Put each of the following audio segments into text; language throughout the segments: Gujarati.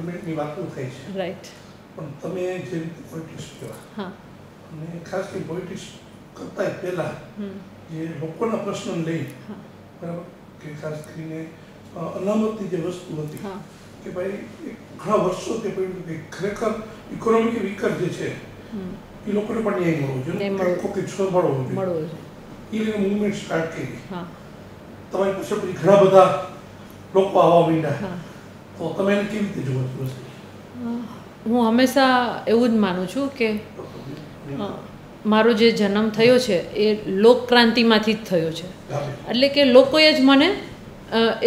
ડેવલપમેન્ટની વાતો થાય છે, રાઈટ, પણ તમે જે રીતે પોલિટિક્સ કહેવા, હા, અને ખાસ કરીને પોલિટિક્સ કરતાં પહેલાં જે લોકોના પ્રશ્નને લઈ, બરાબર, કે ખાસ કરીને અનામતની જે વસ્તુ હતી કે ભાઈ ઘણા વર્ષો તે પડ્યું કે ખરેખર ઇકોનોમિક વિકર જે છે એ લોકોને પણ ન્યાય મળવો જોઈએ, કોઈ છોડ મળવો જોઈએ, એ લઈને મૂવમેન્ટ સ્ટાર્ટ કરી. તમારી પાસે પછી ઘણા બધા લોકો આવવા માંડ્યા, તો તમે એને કેવી રીતે જોવો છો? હું હંમેશા એવું જ માનું છું કે મારો જે જન્મ થયો છે એ લોકક્રાંતિમાંથી જ થયો છે. એટલે કે લોકોએ જ મને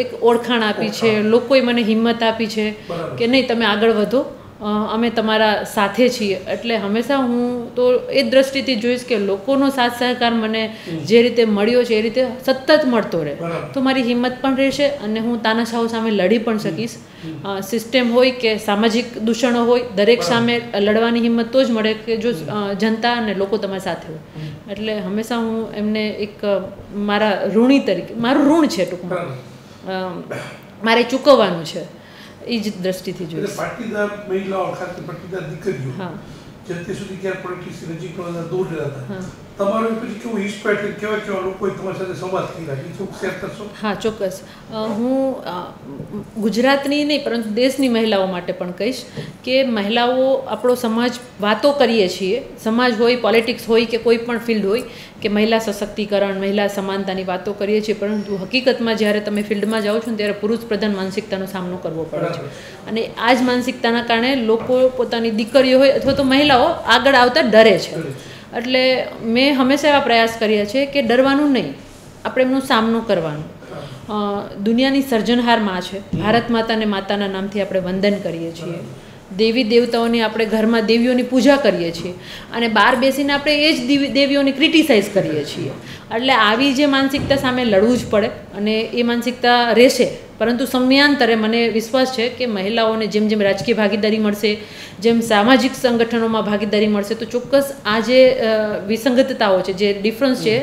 એક ઓળખાણ આપી છે, લોકોએ મને હિંમત આપી છે કે નહીં તમે આગળ વધો, અમે તમારા સાથે છીએ. એટલે હંમેશા હું તો એ દ્રષ્ટિથી જોઈશ કે લોકોનો સાથ સહકાર મને જે રીતે મળ્યો છે એ રીતે સતત મળતો રહે, તો મારી હિંમત પણ રહેશે અને હું તાનાશાહો સામે લડી પણ શકીશ. સિસ્ટમ હોય કે સામાજિક દૂષણો હોય, દરેક સામે લડવાની હિંમત તો જ મળે કે જો જનતા અને લોકો તમારી સાથે હોય. એટલે હંમેશા હું એમને એક મારા ઋણી તરીકે, મારું ઋણ છે ટૂંકમાં, મારે ચૂકવવાનું છે, એ જ દ્રષ્ટિથી જોઈએ. પાટીદાર મહિલાઓ, ખાસ પાટીદાર દીકરીઓ જે અત્યાર સુધી ક્યારે પોલિટિક્સ નજીક દૂર રહેતા, તમારો પછી કેવું ઇન્સ્પાયર કેવા કેવા લોકોએ તમારી સાથે સંવાદ કર્યા, એ થોડુંક શેર કરશો? હા, ચોક્કસ. હું ગુજરાતની નહીં પરંતુ દેશની મહિલાઓ માટે પણ કહીશ કે મહિલાઓ, આપણો સમાજ વાતો કરીએ છીએ, સમાજ હોય, પોલિટિક્સ હોય કે કોઈ પણ ફિલ્ડ હોય, કે મહિલા સશક્તિકરણ, મહિલા સમાનતાની વાતો કરીએ છીએ, પરંતુ હકીકતમાં જ્યારે તમે ફિલ્ડમાં જાઓ છો ને ત્યારે પુરુષ પ્રધાન માનસિકતાનો સામનો કરવો પડે છે. અને આ જ માનસિકતાના કારણે લોકો પોતાની દીકરીઓ હોય અથવા તો મહિલાઓ આગળ આવતા ડરે છે. એટલે મેં હંમેશા એવા પ્રયાસ કર્યા છે કે ડરવાનું નહીં, આપણે એમનો સામનો કરવાનો. દુનિયાની સર્જનહાર માં છે, ભારત માતાને માતાના નામથી આપણે વંદન કરીએ છીએ, દેવી દેવતાઓની આપણે ઘરમાં દેવીઓની પૂજા કરીએ છીએ અને બહાર બેસીને આપણે એ જ દેવીઓને ક્રિટિસાઇઝ કરીએ છીએ. એટલે આવી જે માનસિકતા સામે લડવું જ પડે અને એ માનસિકતા રહેશે. પરંતુ સમયાંતરે મને વિશ્વાસ છે કે મહિલાઓને જેમ જેમ રાજકીય ભાગીદારી મળશે, જેમ સામાજિક સંગઠનોમાં ભાગીદારી મળશે, તો ચોક્કસ આ જે વિસંગતતાઓ છે, જે ડિફરન્સ છે,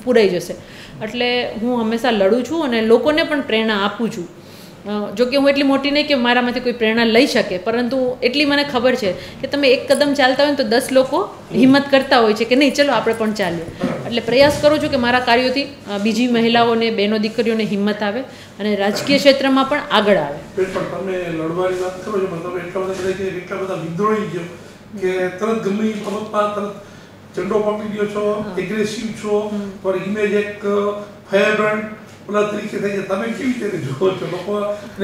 પૂરાઈ જશે. એટલે હું હંમેશા લડું છું અને લોકોને પણ પ્રેરણા આપું છું. જોકે હું એટલી મોટી નહીં કે મારામાંથી કોઈ પ્રેરણા લઈ શકે, પરંતુ એટલી મને ખબર છે કે તમે એક કદમ ચાલતા હોય ને તો 10 લોકો હિંમત કરતા હોય છે કે નહીં ચલો આપણે પણ ચાલીએ. એટલે પ્રયાસ કરું છું કે મારા કાર્યોથી બીજી મહિલાઓને, બહેનો, દીકરીઓને હિંમત આવે અને રાજકીય ક્ષેત્રમાં પણ આગળ આવે. તમે લડવાની વાત કરો છો, પણ તમે એટલા બધા વિદ્રોહી છો કે તરત ગમે એ બાબતમાં તરત ઝંડો પકડી ગયો છો, એગ્રેસિવ છો, તમારી ઇમેજ એક ફાયરબ્રાન્ડ ઓલા તરીકે થઈ છે. તમે કેવી રીતે જુઓ છો લોકો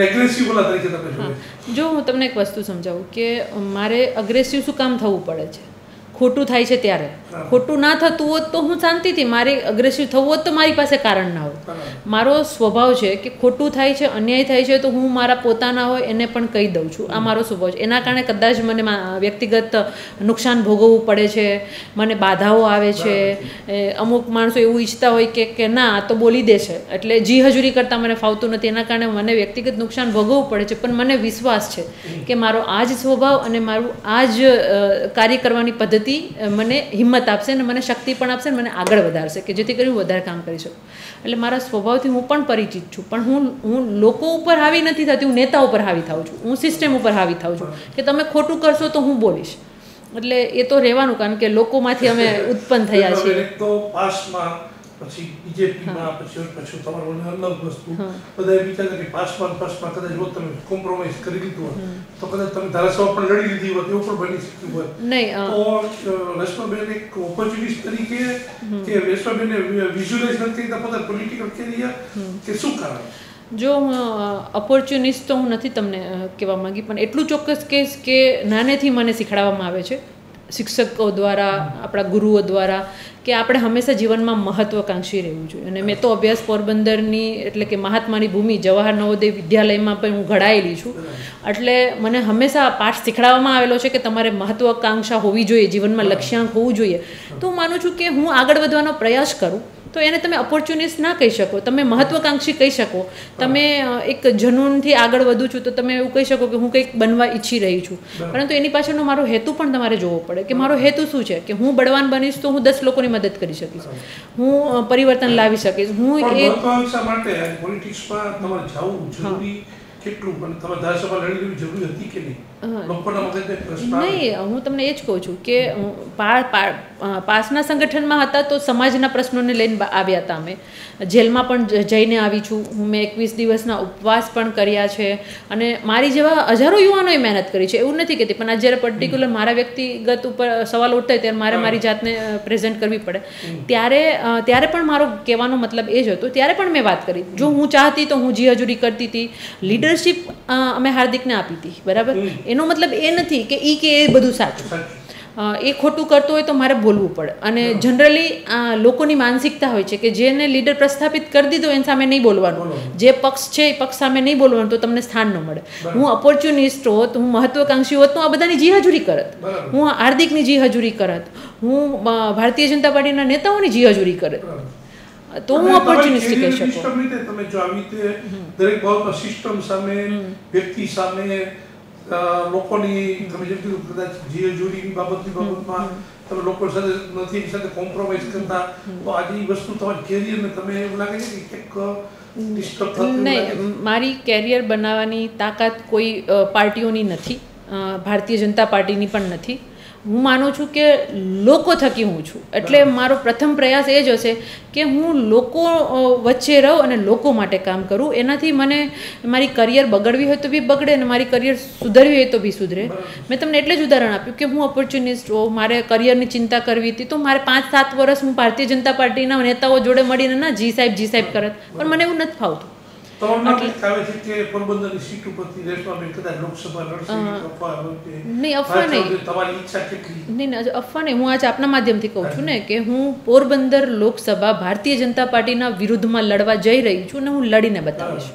એગ્રેસિવ ઓલા તરીકે તમે જુઓ? જો હું તમને એક વસ્તુ સમજાવું કે મારે અગ્રેસિવ શું કામ થવું પડે છે? ખોટું થાય છે ત્યારે. ખોટું ના થતું હોત તો હું શાંતિથી, મારે અગ્રેસિવ થવું હોત તો મારી પાસે કારણ ના હોય. મારો સ્વભાવ છે કે ખોટું થાય છે, અન્યાય થાય છે તો હું મારા પોતાના હોય એને પણ કહી દઉં છું. આ મારો સ્વભાવ છે. એના કારણે કદાચ મને વ્યક્તિગત નુકસાન ભોગવવું પડે છે, મને બાધાઓ આવે છે. અમુક માણસો એવું ઈચ્છતા હોય કે ના આ તો બોલી દેશે એટલે જી હજુરી કરતાં મને ફાવતું નથી, એના કારણે મને વ્યક્તિગત નુકસાન ભોગવવું પડે છે. પણ મને વિશ્વાસ છે કે મારો આ જ સ્વભાવ અને મારું આ જ કાર્ય કરવાની પદ્ધતિ મને હિંમત આપશે અને મને શક્તિ પણ આપશે અને મને આગળ વધારશે કે જેથી કરી હું વધારે કામ કરી શકું. એટલે મારા સ્વભાવથી હું પણ પરિચિત છું, પણ હું લોકો ઉપર હાવી નથી થતી, હું નેતા ઉપર હાવી થાઉં છું, હું સિસ્ટમ ઉપર હાવી થાઉં છું કે તમે ખોટું કરશો તો હું બોલીશ. એટલે એ તો રહેવાનું, કારણ કે લોકોમાંથી અમે ઉત્પન્ન થયા છીએ. તો પાસમાં પછી બીજેપીમાં પછી તમારું અલગ વસ્તુ બધા વિચારે કે પાસમાં કદાચ જો તમે કોમ્પ્રોમાઇઝ કરી લીધું હોય તો કદાચ તમે ધારાસભા પણ લડી લીધી હોય એવું પણ બની શક્યું હોય. નહીં તો રેશમાબેન એક ઓપોર્ચ્યુનિસ્ટ તરીકે કે રેશમાબેનને વિઝ્યુલાઇઝ નથી કરતા પોતાના પોલિટિકલ કેરિયર કે શું કારણ? જો હું ઓપોર્ચ્યુનિસ્ટ તો હું નથી તમને કહેવા માંગી, પણ એટલું ચોક્કસ કહીશ કે નાનેથી મને શીખવાડવામાં આવે છે શિક્ષકો દ્વારા, આપણા ગુરુઓ દ્વારા, કે આપણે હંમેશા જીવનમાં મહત્વાકાંક્ષી રહેવું જોઈએ. અને મેં તો અભ્યાસ પોરબંદરની એટલે કે મહાત્માની ભૂમિ જવાહર નવોદય વિદ્યાલયમાં પણ હું ઘડાયેલી છું. એટલે મને હંમેશા પાઠ શીખવાડવામાં આવેલો છે કે તમારે મહત્વાકાંક્ષા હોવી જોઈએ, જીવનમાં લક્ષ્યાંક હોવું જોઈએ. તો હું માનું છું કે હું આગળ વધવાનો પ્રયાસ કરું તો એને તમે ઓપોર્ચ્યુનિસ્ટ ના કહી શકો, તમે મહત્વાકાંક્ષી કહી શકો. તમે એક જનૂનથી આગળ વધું છું તો તમે એવું કહી શકો કે હું કંઈક બનવા ઈચ્છી રહી છું, પરંતુ એની પાછળનો મારો હેતુ પણ તમારે જોવો પડે કે મારો હેતુ શું છે. કે હું બળવાન બનીશ તો હું 10 લોકોની મદદ કરી શકીશ, હું પરિવર્તન લાવી શકીશ. હું મહત્વાકાંક્ષા માટે પોલિટિક્સમાં તમારે જવું જરૂરી કેટલું અને તમે ધારાસભા લડી લેવી જરૂરી હતી કે નહીં? લોકોના મગજને પ્રશ્ન નહીં, હું તમને એ જ કહું છું કે પાસના સંગઠનમાં હતા તો સમાજના પ્રશ્નોને લઈને આવ્યા હતા. અમે જેલમાં પણ જઈને આવી છું. મેં 21 દિવસના ઉપવાસ પણ કર્યા છે અને મારી જેવા હજારો યુવાનોએ મહેનત કરી છે, એવું નથી કહેતી. પણ આ જ્યારે પર્ટિક્યુલર મારા વ્યક્તિગત ઉપર સવાલ ઉઠતા ત્યારે મારે મારી જાતને પ્રેઝન્ટ કરવી પડે. ત્યારે પણ મારો કહેવાનો મતલબ એ જ હતો. ત્યારે પણ મેં વાત કરી, જો હું ચાહતી તો હું જી હજુરી કરતી હતી. લીડરશિપ અમે હાર્દિકને આપી હતી, બરાબર. એનો મતલબ એ નથી કે એ બધું સાચું. એ ખોટું કરતો હોય તો મારે બોલવું પડે. અને જનરલી લોકોની માનસિકતા હોય છે કે જેને લીડર પ્રસ્થાપિત કરી દીધો એની સામે નહીં બોલવાનું, જે પક્ષ છે એ પક્ષ સામે નહીં બોલવાનું, તો તમને સ્થાન ન મળે. હું ઓપોર્ચ્યુનિસ્ટ હોત, હું મહત્વાકાંક્ષી હોત તો આ બધાની જી હજુરી કરત, હું હાર્દિકની જી હજુરી કરત, હું ભારતીય જનતા પાર્ટીના નેતાઓની જી હજુરી કરત, તો હું ઓપોર્ચ્યુનિસ્ટ કહી શકું. તમે જો આવી રીતે દરેક બાબતમાં સિસ્ટમ સામે, વ્યક્તિ સામે, લોકોની તમે જેમ કીધું કદાચ જીવજૂરીની બાબતમાં તમે લોકો સાથે નથી એની સાથે કોમ્પ્રોમાઇઝ કરતા, તો આજે એ વસ્તુ તમારી કેરિયરને તમે એવું લાગે છે કે કંઈક ડિસ્ટર્બ થતું? નહીં, મારી કેરિયર બનાવવાની તાકાત કોઈ પાર્ટીઓની નથી, ભારતીય જનતા પાર્ટીની પણ નથી. હું માનું છું કે લોકો થકી હું છું. એટલે મારો પ્રથમ પ્રયાસ એ જ હશે કે હું લોકો વચ્ચે રહું અને લોકો માટે કામ કરું. એનાથી મને મારી કરિયર બગડવી હોય તો બી બગડે અને મારી કરિયર સુધરવી હોય તો બી સુધરે. મેં તમને એટલે જ ઉદાહરણ આપ્યું કે હું ઓપોર્ચ્યુનિસ્ટ હોઉં, મારે કરિયરની ચિંતા કરવી હતી તો મારે 5-7 વર્ષ હું ભારતીય જનતા પાર્ટીના નેતાઓ જોડે મળીને ના જી સાહેબ કરત, પણ મને એવું નથી ફાવતું. અફવા નહીં, હું આજે આપના માધ્યમથી કહું છું ને કે હું પોરબંદર લોકસભા ભારતીય જનતા પાર્ટીના વિરુદ્ધમાં લડવા જઈ રહી છું અને હું લડીને બતાવીશ.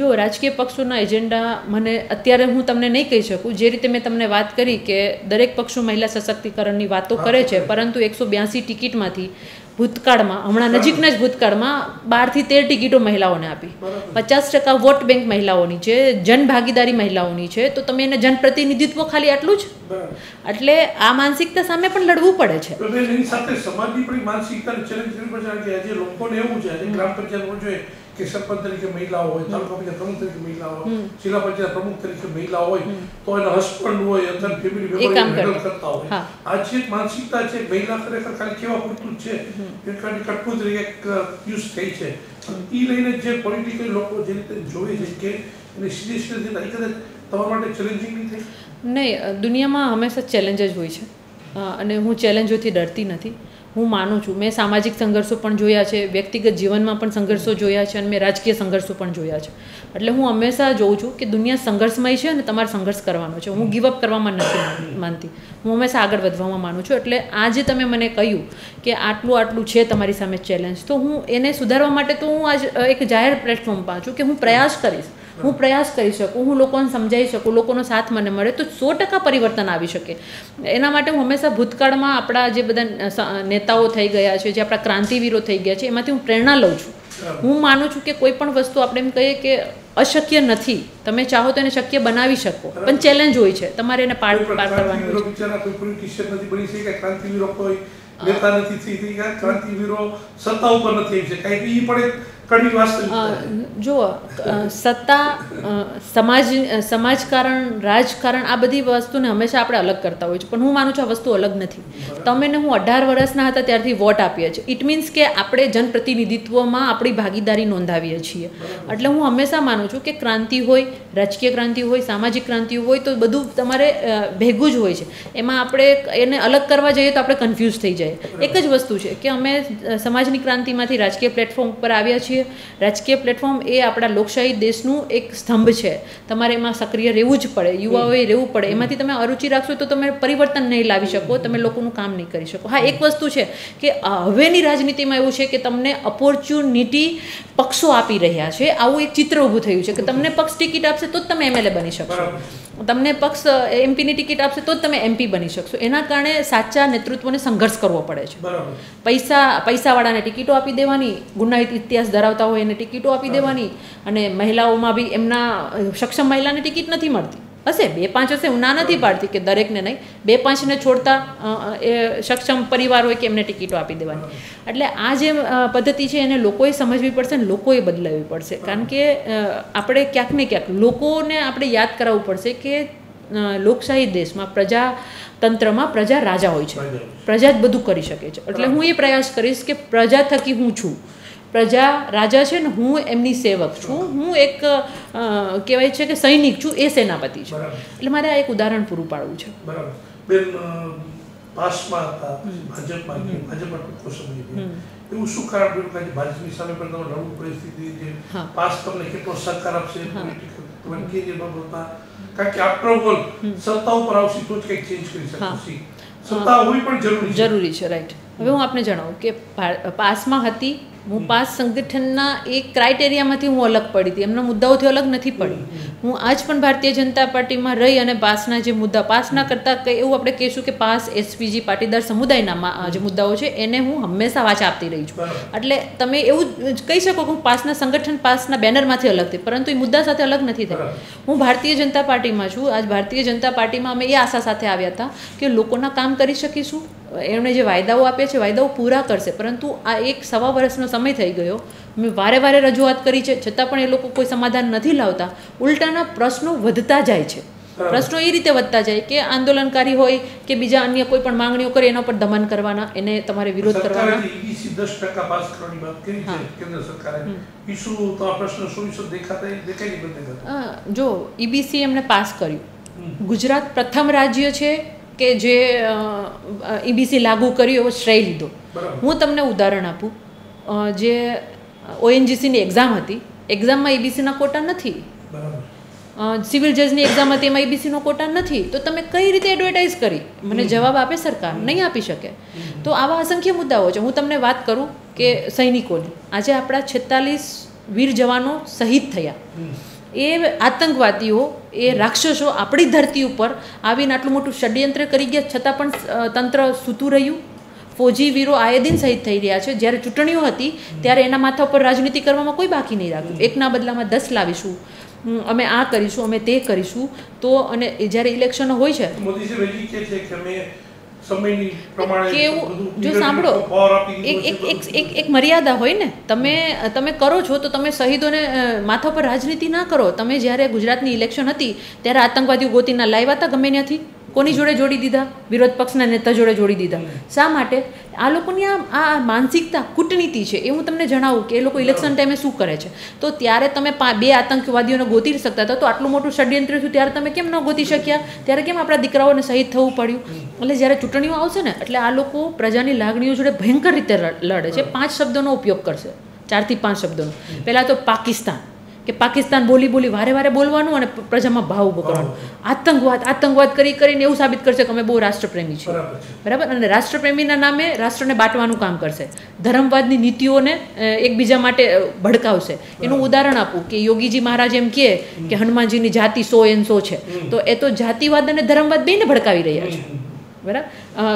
જો રાજકીય પક્ષોના એજન્ડા મને અત્યારે હું તમને નહીં કહી શકું. જે રીતે મેં તમને વાત કરી કે દરેક પક્ષો મહિલા સશક્તિકરણની વાતો કરે છે, પરંતુ 182 ટિકિટમાંથી ભૂતકાળમાં, હમણાં નજીકના જ ભૂતકાળમાં 12 થી 13 ટિકિટો મહિલાઓને આપી. 50% વોટ બેંક મહિલાઓની છે, જનભાગીદારી મહિલાઓની છે, તો તમે એને જનપ્રતિનિધિત્વ ખાલી આટલું જ. એટલે આ માનસિકતા સામે પણ લડવું પડે છે. એની સાથે સમાજની પણ માનસિકતાને ચેલેન્જ કરવી પડે છે. આજે લોકોને એવું છે, આજે ગ્રામ પંચાયત જોઈએ કે સરપંચ તરીકે મહિલાઓ હોય, તાલુકા પંચાયત પ્રમુખ તરીકે મહિલાઓ હોય, જિલ્લા પંચાયત પ્રમુખ તરીકે મહિલાઓ હોય, તો એના હસબન્ડ હોય અથવા ફેમિલી મેમ્બર કરતા હોય. આ જે માનસિકતા છે, મહિલા ખરેખર ખાલી કેવા પૂરતું છે, કઠપૂતળી એક યુઝ થઈ છે. એ લઈને જે પોલિટિકલ લોકો જે રીતે જોવે છે કે એને સિરિયસલી કદાચ તમારા માટે ચેલેન્જિંગ નહીં થઈ? નહીં, દુનિયામાં હંમેશા ચેલેન્જ જ હોય છે અને હું ચેલેન્જોથી ડરતી નથી. હું માનું છું, મેં સામાજિક સંઘર્ષો પણ જોયા છે, વ્યક્તિગત જીવનમાં પણ સંઘર્ષો જોયા છે અને મેં રાજકીય સંઘર્ષો પણ જોયા છે. એટલે હું હંમેશા જોઉં છું કે દુનિયા સંઘર્ષમય છે અને તમારે સંઘર્ષ કરવાનો છે. હું ગીવ અપ કરવામાં નથી માનતી, હું હંમેશા આગળ વધવામાં માનું છું. એટલે આજે તમે મને કહ્યું કે આટલું છે તમારી સામે ચેલેન્જ, તો હું એને સુધારવા માટે તો હું આજ એક જાહેર પ્લેટફોર્મ પર છું કે હું પ્રયાસ કરીશ, હું પ્રયાસ કરી શકું, હું લોકોને સમજાવી શકું, લોકોનો સાથ મને મળે તો 100% પરિવર્તન આવી શકે. એના માટે હું હંમેશા ભૂતકાળમાં આપણા જે બધા નેતાઓ થઈ ગયા છે, જે આપણા ક્રાંતિવીરો થઈ ગયા છે, એમાંથી હું પ્રેરણા લઉં છું. હું માનું છું કે કોઈ પણ વસ્તુ આપણે એમ કહીએ કે અશક્ય નથી, તમે ચાહો તો એને શક્ય બનાવી શકો, પણ ચેલેન્જ હોય છે, તમારે એને પાર કરવાની હોય છે. નેતા નથી થઈ ગયા, ક્રાંતિવીરો સત્તા ઉપર નથી આવી શકે, એ પણ કડવી વાસ્તવિકતા. જુઓ, સત્તા, સમાજકારણ, રાજકારણ, આ બધી વસ્તુને હંમેશા આપણે અલગ કરતા હોય છે, પણ હું માનું છું આ વસ્તુ અલગ નથી. તમે ને હું 18 વર્ષના હતા ત્યારથી વોટ આપીએ છીએ. ઇટ મીન્સ કે આપણે જનપ્રતિનિધિત્વમાં આપણી ભાગીદારી નોંધાવીએ છીએ. એટલે હું હંમેશા માનું છું કે ક્રાંતિ હોય, રાજકીય ક્રાંતિ હોય, સામાજિક ક્રાંતિ હોય, તો બધું તમારે ભેગું જ હોય છે. એમાં આપણે એને અલગ કરવા જઈએ તો આપણે કન્ફ્યુઝ થઈ જાય. એક જ વસ્તુ છે કે અમે સમાજની ક્રાંતિમાંથી રાજકીય પ્લેટફોર્મ ઉપર આવ્યા છીએ. રાજકીય પ્લેટફોર્મ એ આપણા લોકશાહી દેશનું એક સ્તંભ છે. તમારે એમાં સક્રિય રહેવું જ પડે, યુવાઓએ રહેવું પડે. એમાંથી તમે અરુચિ રાખશો તો તમે પરિવર્તન નહીં લાવી શકો, તમે લોકોનું કામ નહીં કરી શકો. હા, એક વસ્તુ છે કે હવેની રાજનીતિમાં એવું છે કે તમને ઓપોર્ચ્યુનિટી પક્ષો આપી રહ્યા છે. આવું એક ચિત્ર ઊભું થયું છે કે તમને પક્ષ ટિકિટ આપશે તો જ તમે એમએલએ બની શકશો, તમને પક્ષ એમપીની ટિકિટ આપશે તો જ તમે એમપી બની શકશો. એના કારણે સાચા નેતૃત્વને સંઘર્ષ કરવો પડે છે. પૈસાવાળાને ટિકિટો આપી દેવાની, ગુનાહિત ઇતિહાસ ધરાવતા હોય એને ટિકિટો આપી દેવાની, અને મહિલાઓમાં બી એમના સક્ષમ મહિલાને ટિકિટ નથી મળતી. હશે, 2-5 હશે, હું ના નથી પાડતી કે દરેકને નહીં, 2-5ને છોડતા એ સક્ષમ પરિવાર હોય કે એમને ટિકિટો આપી દેવાની. એટલે આ જે પદ્ધતિ છે એને લોકોએ સમજવી પડશે ને લોકોએ બદલાવવી પડશે. કારણ કે આપણે ક્યાંક ને ક્યાંક લોકોને આપણે યાદ કરાવવું પડશે કે લોકશાહી દેશમાં પ્રજાતંત્રમાં પ્રજા રાજા હોય છે, પ્રજા જ બધું કરી શકે છે. એટલે હું એ પ્રયાસ કરીશ કે પ્રજા થકી હું છું, પ્રજા રાજા છે ને હું એમની સેવક છું, હું એક કહેવાય છે કે સૈનિક છું, એ સેનાપતિ છે. એટલે મારે આ એક ઉદાહરણ પૂરું પાડવું છે. બરાબર બેન, પાસમાં હતા ભાજપમાં ટૂંકો સમય એવું શું કારણ રહ્યું કે ભાજપની સામે પણ તમે લડવું પરિસ્થિતિ છે, પાસ તમને કેટલો સહકાર આપશે કારણ કે આફ્ટર ઓલ સત્તા ઉપર આવશે તો જ કંઈક ચેન્જ કરી શકશે, સત્તા હોવી પણ જરૂરી છે. રાઈટ. હવે હું આપને જણાવું કે પાસમાં હતી, હું પાસ સંગઠનના એક ક્રાઇટેરિયામાંથી હું અલગ પડી હતી, એમના મુદ્દાઓથી અલગ નથી પડી. હું આજ પણ ભારતીય જનતા પાર્ટીમાં રહી અને પાસના જે મુદ્દા, પાસના કરતાં એવું આપણે કહીશું કે પાસ એસપીજી પાટીદાર સમુદાયના જે મુદ્દાઓ છે એને હું હંમેશા વાચા આપતી રહી છું. એટલે તમે એવું કહી શકો કે હું પાસના સંગઠન, પાસના બેનરમાંથી અલગ થઈ, પરંતુ એ મુદ્દા સાથે અલગ નથી થઈ. હું ભારતીય જનતા પાર્ટીમાં છું. આજ ભારતીય જનતા પાર્ટીમાં અમે એ આશા સાથે આવ્યા હતા કે લોકોના કામ કરી શકીશું, એમણે જે વાયદાઓ આપ્યા છે વાયદાઓ પૂરા કરશે. પરંતુ આ 1-1.25 વર્ષનો સમય થઈ ગયો, મેં વારે રજૂઆત કરી છે, છતાં પણ એ લોકો કોઈ સમાધાન નથી લાવતા. ઉલટાના પ્રશ્નો વધતા જાય છે. પ્રશ્નો એ રીતે વધતા જાય કે આંદોલનકારી હોય કે બીજા અન્ય કોઈ પણ માંગણીઓ કરે એના પર દમન કરવાના, એને તમારે વિરોધ કરવાના. 10% પાસ કરવાની વાત કરી છે કેન્દ્ર સરકારે. ઈસુ તો આ પ્રશ્ન શું દેખાય જો ઈબીસી એમણે પાસ કર્યું. ગુજરાત પ્રથમ રાજ્ય છે કે જે ઈબીસી લાગુ કર્યું એવો શ્રેય લીધો. હું તમને ઉદાહરણ આપું, જે ઓએનજીસીની એક્ઝામ હતી, એક્ઝામમાં ઈબીસીના કોટા નથી. સિવિલ જજની એક્ઝામ હતી, એમાં ઈબીસીનો કોટા નથી. તો તમે કઈ રીતે એડવર્ટાઇઝ કરી? મને જવાબ આપે સરકાર? નહીં આપી શકે. તો આવા અસંખ્ય મુદ્દાઓ છે. હું તમને વાત કરું કે સૈનિકોની, આજે આપણા 46 વીર જવાનો શહીદ થયા. એ આતંકવાદીઓ, એ રાક્ષસો આપણી ધરતી ઉપર આવીને આટલું મોટું ષડયંત્ર કરી ગયા, છતાં પણ તંત્ર સૂતું રહ્યું. ફૌજી વીરો આયે દિન શહીદ થઈ રહ્યા છે. જ્યારે ચૂંટણીઓ હતી ત્યારે એના માથા ઉપર રાજનીતિ કરવામાં કોઈ બાકી નહીં રાખ્યું. એકના બદલામાં 10 લાવીશું, અમે આ કરીશું, અમે તે કરીશું. તો અને જ્યારે ઇલેક્શનો હોય છે, કેવું જો સાંભળો, એક મર્યાદા હોય ને. તમે કરો છો તો તમે શહીદોને માથા પર રાજનીતિ ના કરો. તમે જ્યારે ગુજરાતની ઇલેક્શન હતી ત્યારે આતંકવાદીઓ ગોતીના લાવ્યા હતા ગમે ત્યાંથી, કોની જોડે જોડી દીધા? વિરોધ પક્ષના નેતા જોડે જોડી દીધા. શા માટે? આ લોકોની આ માનસિકતા, કૂટનીતિ છે. એ હું તમને જણાવું કે એ લોકો ઇલેક્શન ટાઈમે શું કરે છે. તો ત્યારે તમે 2 આતંકવાદીઓને ગોતી શકતા હતા, તો આટલું મોટું ષડયંત્ર થયું ત્યારે તમે કેમ ન ગોતી શક્યા? ત્યારે કેમ આપણા દીકરાઓને શહીદ થવું પડ્યું? એટલે જ્યારે ચૂંટણીઓ આવશે ને, એટલે આ લોકો પ્રજાની લાગણીઓ જોડે ભયંકર રીતે લડે છે. 5 શબ્દોનો ઉપયોગ કરશે, 4 થી 5 શબ્દોનો. પહેલાં તો પાકિસ્તાન, કે પાકિસ્તાન બોલી વારે બોલવાનું અને પ્રજામાં ભાવ ઉભો કરવાનો. આતંકવાદ કરીને એવું સાબિત કરશે કે અમે બહુ રાષ્ટ્રપ્રેમી છીએ. બરાબર? અને રાષ્ટ્રપ્રેમીના નામે રાષ્ટ્રને બાંટવાનું કામ કરશે. ધર્મવાદની નીતિઓને એકબીજા માટે ભડકાવશે. એનું ઉદાહરણ આપું કે યોગીજી મહારાજ એમ કહે કે હનુમાનજીની જાતિ 100 છે, તો એ તો જાતિવાદ અને ધર્મવાદ બેને ભડકાવી રહ્યા છે. બરાબર?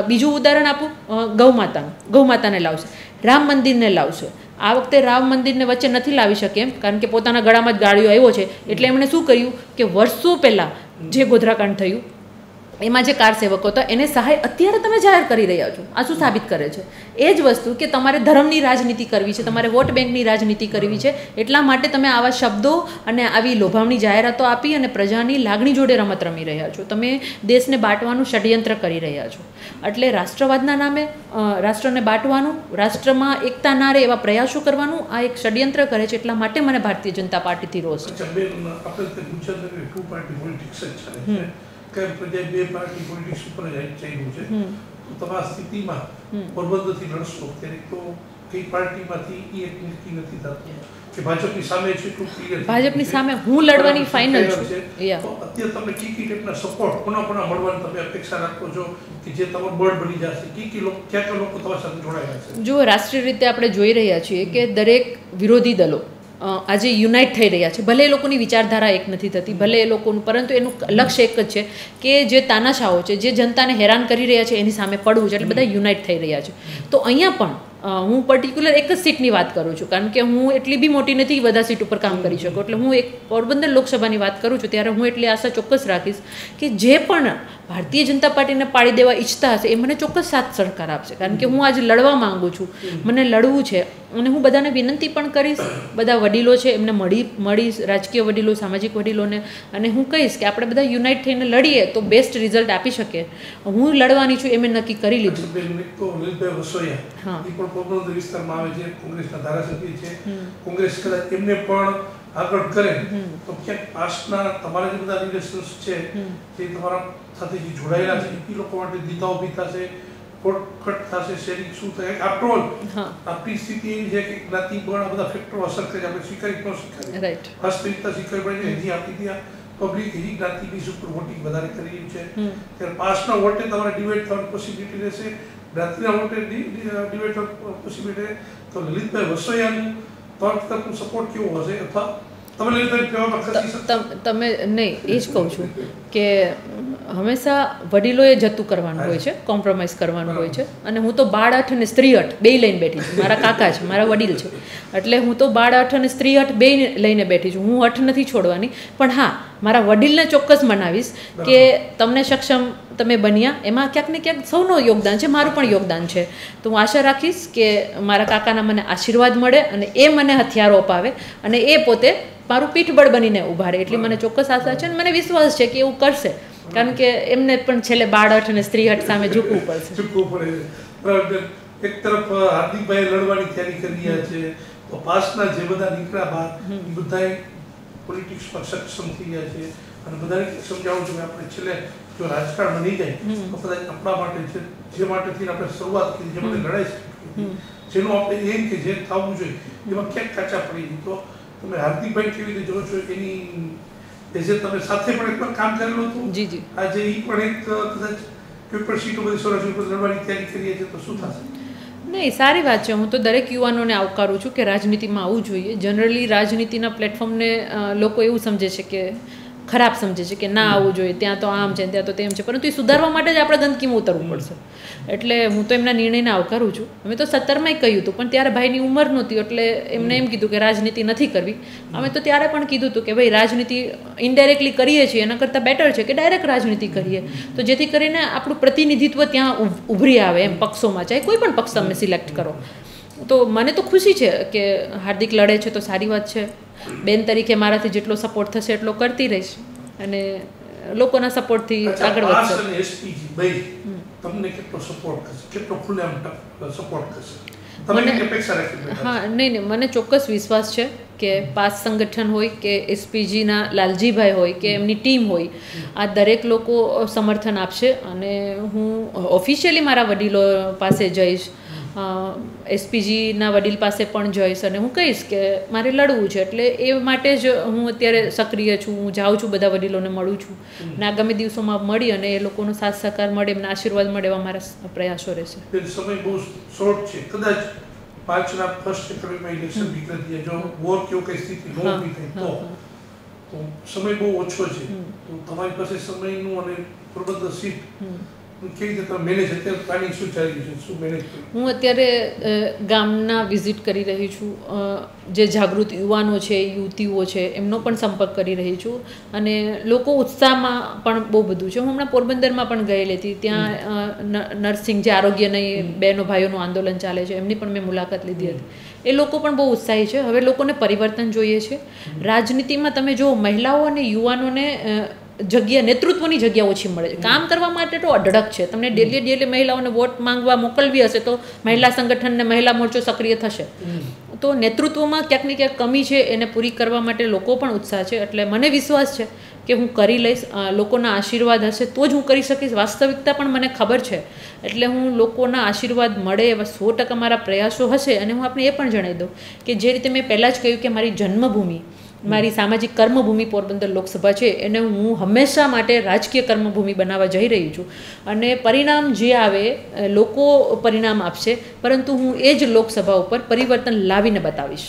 બીજું ઉદાહરણ આપું, ગૌમાતાને લાવશે, રામ મંદિરને લાવશે. આ વખતે રામ મંદિરને વચ્ચે નથી લાવી શકે એમ, કારણ કે પોતાના ગળામાં જ ગાળિયો આવ્યો છે. એટલે એમણે શું કર્યું કે વર્ષો પહેલાં જે ગોધરાકાંડ થયું એમાં જે કાર સેવકો હતા એને સહાય અત્યારે તમે જાહેર કરી રહ્યા છો. આ શું સાબિત કરે છે? એ જ વસ્તુ કે તમારે ધર્મની રાજનીતિ કરવી છે, તમારે વોટ બેંકની રાજનીતિ કરવી છે. એટલા માટે તમે આવા શબ્દો અને આવી લોભામણી જાહેરાતો આપી અને પ્રજાની લાગણી જોડે રમત રમી રહ્યા છો. તમે દેશને બાંટવાનું ષડયંત્ર કરી રહ્યા છો. એટલે રાષ્ટ્રવાદના નામે રાષ્ટ્રને બાંટવાનું, રાષ્ટ્રમાં એકતા ના રહે એવા પ્રયાસો કરવાનું આ એક ષડયંત્ર કરે છે. એટલા માટે મને ભારતીય જનતા પાર્ટીથી રોષ છે. પ્રજા 2 પાર્ટી પોલિટિક્સ ઉપર જ ચાલ્યું છે. તો તમારા સ્થિતિમાં પોરબંદરથી લડશો ત્યારે તો કઈ પાર્ટીમાંથી એક નક્કી નથી થતું કે ભાજપની સામે છે? ભાજપની સામે હું લડવાની ફાઇનલ છું. અત્યારે તમને કી ટાઈપના સપોર્ટ કોના મળવાની તમે અપેક્ષા રાખો છો કે જે તમારું બળ બની જશે? ક્યાં લોકો તમારી સાથે જોડાયેલા છે? જો રાષ્ટ્રીય રીતે આપણે જોઈ રહ્યા છીએ કે દરેક વિરોધી દળો આજે યુનાઇટ થઈ રહ્યા છે. ભલે એ લોકોની વિચારધારા એક નથી થતી, ભલે એ લોકોનું, પરંતુ એનું લક્ષ્ય એક જ છે કે જે તાનાશાહો છે, જે જનતાને હેરાન કરી રહ્યા છે એની સામે પડવું છે. એટલે બધા યુનાઇટ થઈ રહ્યા છે. તો અહીંયા પણ હું પર્ટિક્યુલર એક જ સીટની વાત કરું છું, કારણ કે હું એટલી બી મોટી નથી બધા સીટ ઉપર કામ કરી શકું. એટલે હું એક પોરબંદર લોકસભાની વાત કરું છું ત્યારે હું એટલી આશા ચોક્કસ રાખીશ કે જે પણ ભારતીય જનતા પાર્ટીને પાડી દેવા ઈચ્છતા હશે એ મને ચોક્કસ સાથ સહકાર આપશે, કારણ કે હું આજે લડવા માંગુ છું, મને લડવું છે. અને હું બધાને વિનંતી પણ કરીશ, બધા વડીલો છે એમને મળીશ, રાજકીય વડીલો, સામાજિક વડીલોને, અને હું કહીશ કે આપણે બધા યુનાઇટ થઈને લડીએ તો બેસ્ટ રિઝલ્ટ આપી શકીએ. હું લડવાની છું એ મેં નક્કી કરી લીધું. હા, એ પણ પોરબંદર વિસ્તારમાં આવે છે, કોંગ્રેસના ધારાસભ્ય છે. કોંગ્રેસ કદાચ એમને પણ આગળ કરે તો ક્યાંક પાસના તમારા જે બધા રિલેશન્સ છે જે તમારા સાથે જે જોડાયેલા છે એ લોકો માટે દીધા ઊભી થશે, કોટકટ થશે, શેરિંગ શું થાય. આફ્ટર ઓલ આપણી સ્થિતિ એવી છે કે જ્ઞાતિ બળ બધા ફેક્ટરો અસર કરે, આપણે સ્વીકારી ન સ્વીકારી, વાસ્તવિકતા સ્વીકારવી પડે છે. હજી આપણી ત્યાં પબ્લિક હજી જ્ઞાતિ બેઝ ઉપર વોટિંગ વધારે કરી રહ્યું છે. ત્યારે પાસના વોટે તમારે ડિવાઈડ થવાની પોસિબિલિટી રહેશે, જ્ઞાતિના વોટે ડિવાઈડ થવાની પોસિબિલિટી. તો લલિતભાઈ વસોયાનું તરફનું સપોર્ટ કેવો હશે, અથવા તમે નહીં એ જ કહું છું કે હંમેશા વડીલોએ જતું કરવાનું હોય છે, કોમ્પ્રોમાઇઝ કરવાનું હોય છે. અને હું તો બાળ અઠ અને સ્ત્રી અઠ બે લઈને બેઠી છું. મારા કાકા છે, મારા વડીલ છે, એટલે હું તો બાળ અઠ અને સ્ત્રી અઠ બે લઈને બેઠી છું. હું અઠ નથી છોડવાની, પણ હા મારા વડીલને ચોક્કસ મનાવીશ કે તમને સક્ષમ તમે બન્યા, એમાં ક્યાંક ને ક્યાંક સૌનું યોગદાન છે, મારું પણ યોગદાન છે. તો હું આશા રાખીશ કે મારા કાકાના મને આશીર્વાદ મળે અને એ મને હથિયારો અપાવે અને એ પોતે મારું પીઠબળ બનીને ઊભા રહે. એટલી મને ચોક્કસ આશા છે અને મને વિશ્વાસ છે કે એવું કરશે, કારણ કે એમને પણ છેલ્લે બાળ અઠ અને સ્ત્રી અઠ સામે ઝૂકવું પડશે. એક તરફ હાર્દિકભાઈ લડવાની તૈયારી કરી રહ્યા છે, તો પાસના જે બધા નીકળ્યા બહાર એ બધા પોલિટિક્સમાં સક્ષમ થઈ ગયા છે. અને બધાને સમજાવું છું કે આપણે છેલ્લે જો રાજકારણ બની જાય તો કદાચ આપણા માટે છે, જે માટેથી આપણે શરૂઆત કરી, જે માટે લડાઈ કરી, જેનું આપણે એમ કે જે થવું જોઈએ એમાં ક્યાંક કાચા પડી ગઈ. તો તમે હાર્દિકભાઈ કેવી રીતે જો છો એની જે તમે સાથે પણ એક કામ કરેલું હતું, આજે એ પણ એક કદાચ કોઈ પણ સીટો બધી સૌરાષ્ટ્ર ઉપર લડવાની તૈયારી કરીએ છીએ, તો શું થશે? નહીં, સારી વાત છે. હું તો દરેક યુવાનોને આવકારું છું કે રાજનીતિમાં આવવું જોઈએ. જનરલી રાજનીતિના પ્લેટફોર્મને લોકો એવું સમજે છે કે ખરાબ સમજે છે કે ના આવવું જોઈએ, ત્યાં તો આમ છે, ત્યાં તો તેમ છે, પરંતુ એ સુધારવા માટે જ આપણે ગંદકીમાં ઉતરવું પડશે. એટલે હું તો એમના નિર્ણયને આવકારું છું. અમે તો 17માં કહ્યું હતું, પણ ત્યારે ભાઈની ઉંમર નહોતી, એટલે એમને એમ કીધું કે રાજનીતિ નથી કરવી. અમે તો ત્યારે પણ કીધું હતું કે ભાઈ રાજનીતિ ઇનડાયરેક્ટલી કરીએ છીએ એના કરતાં બેટર છે કે ડાયરેક્ટ રાજનીતિ કરીએ, તો જેથી કરીને આપણું પ્રતિનિધિત્વ ત્યાં ઉભરી આવે એમ પક્ષોમાં, ચાહે કોઈ પણ પક્ષ તમે સિલેક્ટ કરો. તો મને તો ખુશી છે કે હાર્દિક લડે છે, તો સારી વાત છે. બેન તરીકે મારાથી જેટલો સપોર્ટ થશે એટલો કરતી રહીશ અને લોકોના સપોર્ટથી આગળ વધશે. તમને કેટલો સપોર્ટ કરશે, કેટલો ખુલ્લેઆમ સપોર્ટ કરશે? તમને અપેક્ષા રાખી? હા, નહીં, મને ચોક્કસ વિશ્વાસ છે કે પાસ સંગઠન હોય કે એસપીજીના લાલજીભાઈ હોય કે એમની ટીમ હોય, આ દરેક લોકો સમર્થન આપશે. અને હું ઓફિશિયલી મારા વડીલો પાસે જઈશ, એસપીજીના વડીલ પાસે પણ જઈશ અને હું કહીશ કે મારે લડવું છે. એટલે એ માટે જ હું અત્યારે સક્રિય છું. હું જાઉં છું, બધા વડીલોને મળું છું અને આગામી દિવસોમાં મળી અને એ લોકોનો સાથ સહકાર મળે, એમના આશીર્વાદ મળે એવા મારા પ્રયાસો રહેશે. સમય બહુ શોર્ટ છે, કદાચ માર્ચના ફર્સ્ટ સેકન્ડમાં ઇલેક્શન નીકળી જાય, જો વોર કેવું કઈ સ્થિતિ ન ઊભી થાય તો સમય બહુ ઓછો છે. તો તમારી પાસે સમયનું અને પોરબંદર સીટ હું અત્યારે ગામના વિઝિટ કરી રહી છું, જે જાગૃત યુવાનો છે, યુવતીઓ છે, એમનો પણ સંપર્ક કરી રહી છું અને લોકો ઉત્સાહમાં પણ બહુ બધું છે. હું હમણાં પોરબંદરમાં પણ ગયેલી હતી, ત્યાં નર્સિંગ જે આરોગ્યની બહેનો ભાઈઓનું આંદોલન ચાલે છે એમની પણ મેં મુલાકાત લીધી હતી. એ લોકો પણ બહુ ઉત્સાહી છે. હવે લોકોને પરિવર્તન જોઈએ છે. રાજનીતિમાં તમે જો મહિલાઓ અને યુવાનોને જગ્યા, નેતૃત્વની જગ્યા ઓછી મળે છે. કામ કરવા માટે તો અઢળક છે. તમને ડેલી મહિલાઓને વોટ માંગવા મોકલવી હશે તો મહિલા સંગઠનને મહિલા મોરચો સક્રિય થશે. તો નેતૃત્વમાં ક્યાંક ને ક્યાંક કમી છે, એને પૂરી કરવા માટે લોકો પણ ઉત્સાહ છે. એટલે મને વિશ્વાસ છે કે હું કરી લઈશ. લોકોના આશીર્વાદ હશે તો જ હું કરી શકીશ. વાસ્તવિકતા પણ મને ખબર છે, એટલે હું લોકોના આશીર્વાદ મળે એવા 100% મારા પ્રયાસો હશે. અને હું આપને એ પણ જણાવી દઉં કે જે રીતે મેં પહેલાં જ કહ્યું કે મારી જન્મભૂમિ, મારી સામાજિક કર્મભૂમિ પોરબંદર લોકસભા છે, એને હું હંમેશા માટે રાજકીય કર્મભૂમિ બનાવવા જઈ રહી છું. અને પરિણામ જે આવે લોકો પરિણામ આપશે, પરંતુ હું એ જ લોકસભા ઉપર પરિવર્તન લાવીને બતાવીશ.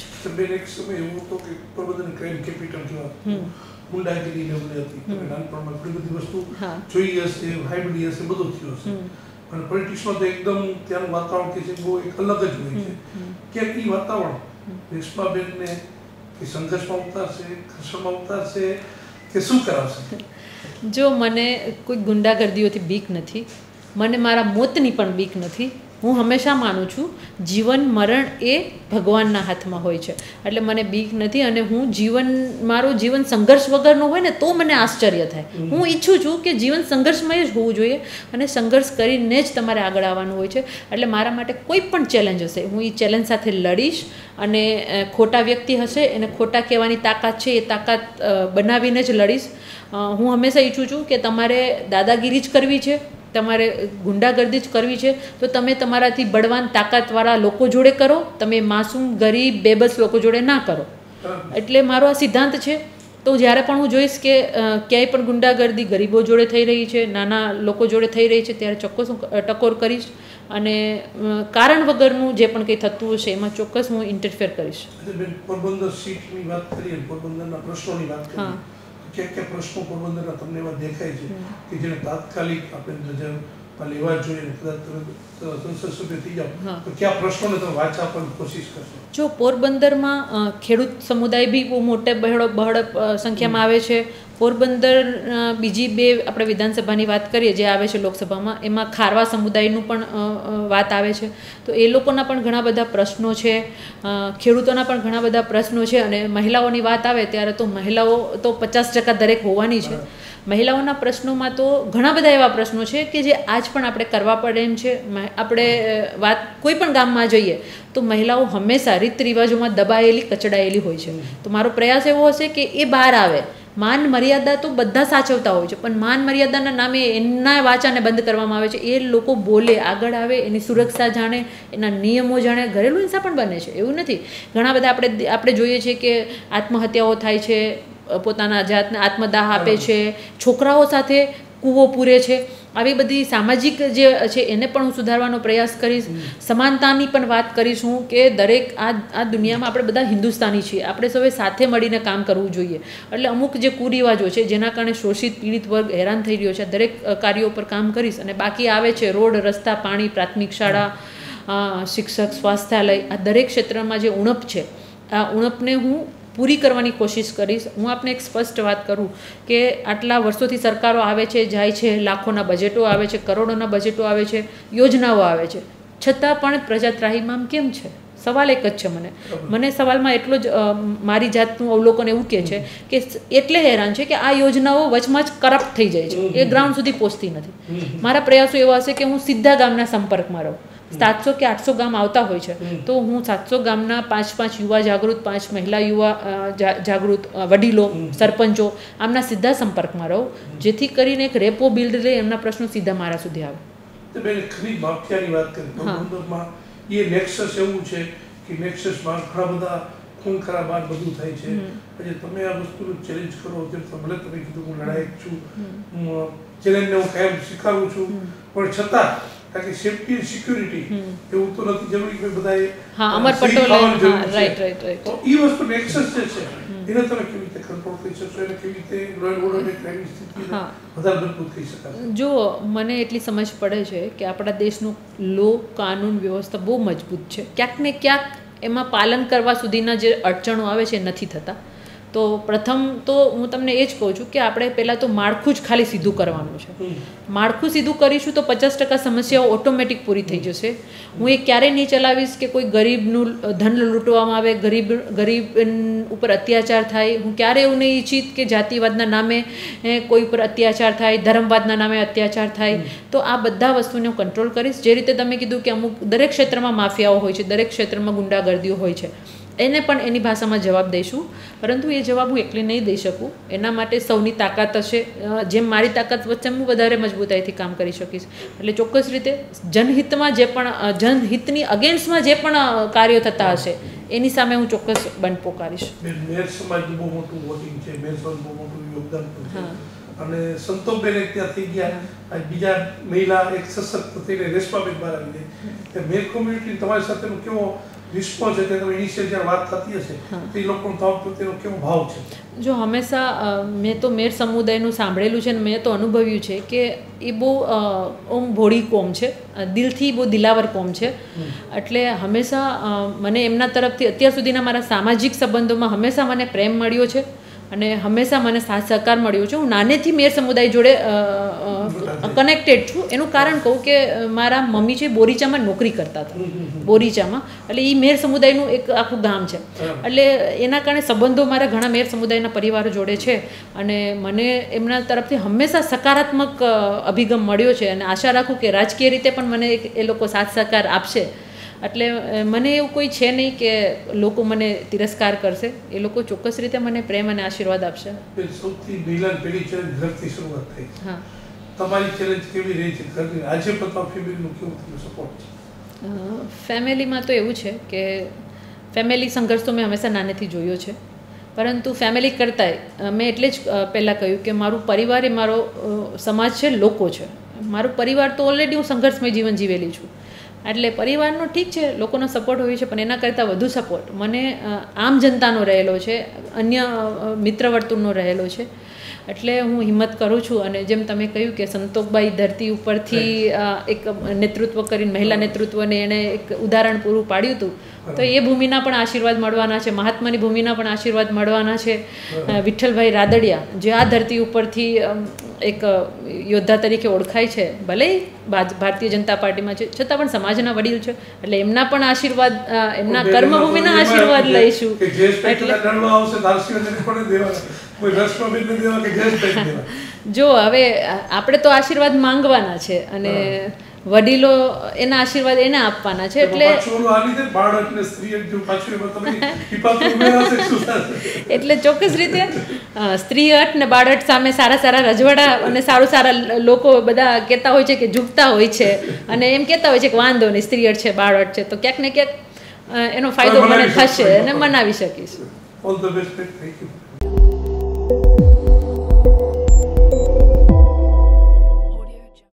અને પોલિટિક્સમાં તો એકદમ ત્યાંનું વાતાવરણ કે છે બહુ એક અલગ જ હોય છે. ક્યાંક એ વાતાવરણ રેશમાબેનને કે સંઘર્ષમાં ઉતારશે, ઘર્ષણમાં ઉતારશે કે શું કરાવશે? જો મને કોઈ ગુંડાગર્દીઓથી બીક નથી, મને મારા મોતની પણ બીક નથી. હું હંમેશા માનું છું જીવન મરણ એ ભગવાનના હાથમાં હોય છે, એટલે મને બીક નથી. અને હું મારું જીવન સંઘર્ષ વગરનું હોય ને તો મને આશ્ચર્ય થાય. હું ઈચ્છું છું કે જીવન સંઘર્ષમય જ હોવું જોઈએ, અને સંઘર્ષ કરીને જ તમારે આગળ આવવાનું હોય છે. એટલે મારા માટે કોઈ પણ ચેલેન્જ હશે, હું એ ચેલેન્જ સાથે લડીશ. અને ખોટા વ્યક્તિ હશે એને ખોટા કહેવાની તાકાત છે, એ તાકાત બનાવીને જ લડીશ. હું હંમેશા ઈચ્છું છું કે તમારે દાદાગીરી જ કરવી છે, તમારે ગુંડાગર્દી જ કરવી છે તો તમે તમારાથી બળવાન તાકાતવાળા લોકો જોડે કરો, તમે માસૂમ ગરીબ બેબસ લોકો જોડે ના કરો. એટલે મારો આ સિદ્ધાંત છે. તો જ્યારે પણ હું જોઈશ કે ક્યાંય પણ ગુંડાગર્દી ગરીબો જોડે થઈ રહી છે, નાના લોકો જોડે થઈ રહી છે, ત્યારે ચોક્કસ હું ટકોર કરીશ. અને કારણ વગરનું જે પણ કંઈ થતું હશે એમાં ચોક્કસ હું ઇન્ટરફેર કરીશ. પોરબંદર સીટની વાત કરીએ, પોરબંદરના પ્રશ્નોની વાત કરીએ, ક્યાં પ્રશ્નો પોરબંદરના તમને એવા દેખાય છે કે જેને તાત્કાલિક આપણે નજરમાં લેવા જોઈએ, કદાચ સંસદ સભ્ય થઈ જાઓ તો કયા પ્રશ્નોને તમે વાંચા આપવાની કોશિશ કરશો? જો પોરબંદરમાં ખેડૂત સમુદાય બી બહુ મોટે બહોળ સંખ્યામાં આવે છે. પોરબંદર બીજી બે આપણે વિધાનસભાની વાત કરીએ જે આવે છે લોકસભામાં, એમાં ખારવા સમુદાયનું પણ વાત આવે છે. તો એ લોકોના પણ ઘણા બધા પ્રશ્નો છે, ખેડૂતોના પણ ઘણા બધા પ્રશ્નો છે. અને મહિલાઓની વાત આવે ત્યારે તો મહિલાઓ તો 50% દરેક હોવાની છે. મહિલાઓના પ્રશ્નોમાં તો ઘણા બધા એવા પ્રશ્નો છે કે જે આજ પણ આપણે કરવા પડે એમ છે. આપણે વાત કોઈ પણ ગામમાં જઈએ તો મહિલાઓ હંમેશા રીત રિવાજોમાં દબાયેલી કચડાયેલી હોય છે. તો મારો પ્રયાસ એવો હશે કે એ બહાર આવે. માન મર્યાદા તો બધા સાચવતા હોય છે, પણ માન મર્યાદાના નામે એના વાચાને બંધ કરવામાં આવે છે. એ લોકો બોલે, આગળ આવે, એની સુરક્ષા જાણે, એના નિયમો જાણે. ઘરેલું હિંસા પણ બને છે, એવું નથી. ઘણા બધા આપણે જોઈએ છીએ કે આત્મહત્યાઓ થાય છે, પોતાના જાતને આત્મદાહ આપે છે, છોકરાઓ સાથે કૂવો પૂરે છે. આવી બધી સામાજિક જે છે એને પણ હું સુધારવાનો પ્રયાસ કરીશ. સમાનતાની પણ વાત કરીશ હું કે દરેક આ દુનિયામાં આપણે બધા હિન્દુસ્તાની છીએ, આપણે સૌએ સાથે મળીને કામ કરવું જોઈએ. એટલે અમુક જે કુરિવાજો છે જેના કારણે શોષિત પીડિત વર્ગ હેરાન થઈ રહ્યો છે, દરેક કાર્યો પર કામ કરીશ. અને બાકી આવે છે રોડ, રસ્તા, પાણી, પ્રાથમિક શાળા, શિક્ષક, સ્વાસ્થ્યાલય, આ દરેક ક્ષેત્રમાં જે ઉણપ છે આ ઉણપને હું પૂરી કરવાની કોશિશ કરીશ. હું આપને એક સ્પષ્ટ વાત કરું કે આટલા વર્ષોથી સરકારો આવે છે, જાય છે, લાખોના બજેટો આવે છે, કરોડોના બજેટો આવે છે, યોજનાઓ આવે છે, છતાં પણ પ્રજા ત્રાહિમામ કેમ છે? સવાલ એક જ છે. મને સવાલમાં એટલો જ મારી જાતનું અવલોકન એવું કહે છે કે એટલે હેરાન છે કે આ યોજનાઓ વચમાં જ કરપ્ટ થઈ જાય છે, એ ગ્રાઉન્ડ સુધી પહોંચતી નથી. મારા પ્રયાસો એવા હશે કે હું સીધા ગામના સંપર્કમાં રહું. 700 કે 800 ગામ આવતા હોય છે તો હું 700 ગામના 5 યુવા જાગૃત, 5 મહિલા યુવા જાગૃત, વડીલો, સરપંચો, આમના સીધા સંપર્કમાં રહું, જેથી કરીને એક રેપો બિલ્ડ રહે, એમના પ્રશ્નો સીધા મારા સુધી આવે. તો બેન ખરીદ માફિયાની વાત કરી, પોરબંદરમાં એ નેક્સસ એવું છે કે નેક્સસમાં ઘણા બધા ખૂન ખરાબ બાદ બધું થાય છે. પછી તમે આ વસ્તુનું ચેલેન્જ કરો, તેમ ભલે તમે કીધું હું લડાયક છું, હું ચેલેન્જને હું કાયમ સ્વીકારું છું, પણ છતાં કારણ કે સેફ્ટી સિક્યુરિટી એવું તો નથી જરૂરી કે બધાએ અમર પટોલે રાઈટ તો એ વસ્તુ નેક્સસ જે છે એને તમે કેવી રીતે કંટ્રોલ કરી શકશો, એને કેવી રીતે લો એન્ડ ઓર્ડરની ક્રાઇમની સ્થિતિને વધારે મજબૂત કરી શકાશે? જો મને એટલી સમજ પડે છે કે આપણા દેશનું લો, કાનૂન વ્યવસ્થા બહુ મજબૂત છે. ક્યાંક ને ક્યાંક એમાં પાલન કરવા સુધીના જે અડચણો આવે છે નથી થતા. તો પ્રથમ તો હું તમને એ જ કહું છું કે આપણે પહેલાં તો માળખું જ ખાલી સીધું કરવાનું છે. માળખું સીધું કરીશું તો 50% સમસ્યાઓ ઓટોમેટિક પૂરી થઈ જશે. હું એ ક્યારેય નહીં ચલાવીશ કે કોઈ ગરીબનું ધન લૂંટવામાં આવે, ગરીબ ઉપર અત્યાચાર થાય. હું ક્યારેય એવું નહીં ઈચ્છીત કે જાતિવાદના નામે કોઈ ઉપર અત્યાચાર થાય, ધર્મવાદના નામે અત્યાચાર થાય. તો આ બધા વસ્તુને હું કંટ્રોલ કરીશ. જે રીતે તમે કીધું કે અમુક દરેક ક્ષેત્રમાં માફિયાઓ હોય છે, દરેક ક્ષેત્રમાં ગુંડાગર્દીઓ હોય છે, એને પણ એની ભાષામાં જવાબ દઈશું. પરંતુ એ જવાબ હું એકલી નહીં દઈ શકું, એના માટે સૌની તાકાત હશે. જેમ મારી તાકાત વચ્ચે હું વધારે મજબૂતાઈથી કામ કરી શકીશ. એટલે ચોક્કસ રીતે જનહિતમાં જે પણ જનહિતની અગેન્સ્ટમાં જે પણ કાર્યો થતા હશે એની સામે હું ચોક્કસ બંધ પોકારીશ. મેર સમાજનું બહુ મોટું વોટિંગ છે, મેર સમાજ બહુ મોટું યોગદાન છે. અને સંતોષબેન ત્યાં થઈ ગયા, બીજા મહિલા એક સશક્ત થઈને રેશમાબેન બહાર આવી ગઈ. મેર કોમ્યુનિટી તમારી સાથેનો કેવો રિસ્પોન્સ એટલે તમે ઇનિશિયલ જ્યારે વાત થતી હશે તે લોકોનો તમારા પ્રત્યેનો કેવો ભાવ છે? જો હંમેશા મેં તો મેર સમુદાયનું સાંભળેલું છે ને મેં તો અનુભવ્યું છે કે એ બહુ ભોળી કોમ છે, દિલથી બહુ દિલાવર કોમ છે. એટલે હંમેશા મને એમના તરફથી અત્યાર સુધીના મારા સામાજિક સંબંધોમાં હંમેશા મને પ્રેમ મળ્યો છે અને હંમેશા મને સાથ સહકાર મળ્યો છે. હું નાનેથી મેર સમુદાય જોડે કનેક્ટેડ છું. એનું કારણ કહું કે મારા મમ્મી છે બોરીચામાં નોકરી કરતા હતા, બોરીચામાં. એટલે એ મેર સમુદાયનું એક આખું ગામ છે. એટલે એના કારણે સંબંધો મારા ઘણા મેર સમુદાયના પરિવારો જોડે છે અને મને એમના તરફથી હંમેશા સકારાત્મક અભિગમ મળ્યો છે અને આશા રાખું કે રાજકીય રીતે પણ મને એ લોકો સાથ સહકાર આપશે. એટલે મને એવું કોઈ છે નહીં કે લોકો મને તિરસ્કાર કરશે. એ લોકો ચોક્કસ રીતે મને પ્રેમ અને આશીર્વાદ આપશે. સૌથી પહેલા પેલી ચેલેન્જ ઘરથી શરૂઆત થઈ. હા, તમારી ચેલેન્જ કેવી રહી છે ઘરની? આજે પણ તમારા ફેમિલીનું કેવું થયું સપોર્ટ છે? ફેમિલીમાં તો એવું છે કે ફેમિલી સંઘર્ષ તો મેં હંમેશા નાનેથી જોયો છે, પરંતુ ફેમિલી કરતાંય મેં એટલે જ પહેલાં કહ્યું કે મારું પરિવાર એ મારો સમાજ છે, લોકો છે. મારું પરિવાર તો ઓલરેડી હું સંઘર્ષમય જીવન જીવેલી છું. એટલે પરિવારનો ઠીક છે, લોકોનો સપોર્ટ હોય છે, પણ એના કરતાં વધુ સપોર્ટ મને આમ જનતાનો રહેલો છે, અન્ય મિત્ર વર્તુળનો રહેલો છે. એટલે હું હિંમત કરું છું. અને જેમ તમે કહ્યું કે સંતોકબાઈ ધરતી ઉપરથી એક નેતૃત્વ કરીને મહિલા નેતૃત્વને એણે એક ઉદાહરણ પૂરું પાડ્યું હતું, તો એ ભૂમિના પણ આશીર્વાદ મળવાના છે, મહાત્માની ભૂમિના પણ આશીર્વાદ મળવાના છે. વિઠ્ઠલભાઈ રાદડિયા જે આ ધરતી ઉપરથી એક યોદ્ધા તરીકે ઓળખાય છે, ભલે ભારતીય જનતા પાર્ટીમાં છે છતાં પણ સમાજના વડીલ છે. એટલે એમના પણ આશીર્વાદ, એમના કર્મભૂમિના આશીર્વાદ લઈશું. જો હવે આપણે તો આશીર્વાદ માંગવાના છે અને વડીલો એના આશીર્વાદ એને આપવાના છે. એટલે ચોક્કસ રીતે સ્ત્રી હટ ને બાળહટ સામે સારા સારા રજવાડા અને સારા લોકો બધા કહેતા હોય છે કે ઝૂકતા હોય છે અને એમ કહેતા હોય છે કે વાંધો નહીં, સ્ત્રી હટ છે, બાળહટ છે, તો ક્યાંક ને ક્યાંક એનો ફાયદો મને થશે અને મનાવી શકીશ. All the best. Thank you.